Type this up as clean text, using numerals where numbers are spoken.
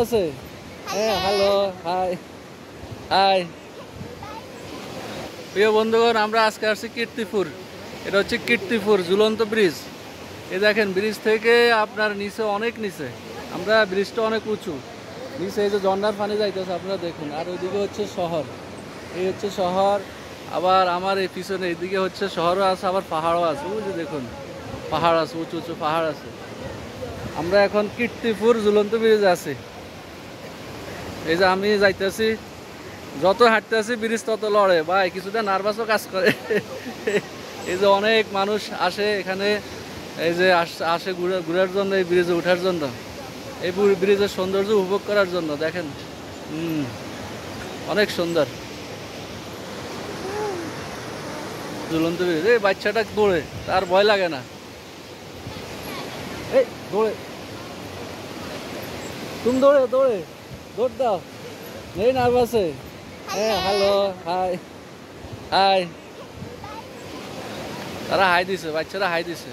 আছে হ্যাঁ hello hi high প্রিয় বন্ধুগণ, আমরা আজকে আসছি কীর্তিপুর। এটা হচ্ছে কীর্তিপুর ঝুলন্ত ব্রিজ। এই দেখেন, ব্রিজ থেকে আপনার নিচে অনেক নিচে, আমরা ব্রিজটা অনেক উঁচু, নিচে এই যে ঝর্ণার পানি যাইতেছে আপনারা দেখুন। আর ওইদিকে হচ্ছে শহর, এই হচ্ছে শহর। আবার আমার এই পিছনে এইদিকে হচ্ছে শহরও আছে, আবার পাহাড়ও আছে। ওই যে দেখুন পাহাড় আছে, উঁচু উঁচু পাহাড় আছে। আমরা এখন কীর্তিপুর ঝুলন্ত ব্রিজে আছি। এই যে আমি যাইতেছি, যত হাঁটতেছি ব্রিজ তত লড়ে ভাই, কিছুটা নার্ভাসও কাজ করে। এই যে অনেক মানুষ আসে এখানে, এই যে আসে ঘুরার জন্য, এই ব্রিজে ওঠার জন্য, এই ব্রিজের সৌন্দর্য উপভোগ করার জন্য। দেখেন অনেক সুন্দর ঝুলন্ত ব্রিজ। এই বাচ্চাটা দৌড়ে, তার ভয় লাগে না, এই দৌড়ে, তুমি দৌড়ে দৌড়ে দৌড় দাও, নেই নার্ভাসে। হ্যাঁ হ্যালো হাই হাই, তারা হাই দিছে, বাচ্চারা হাই দিছে।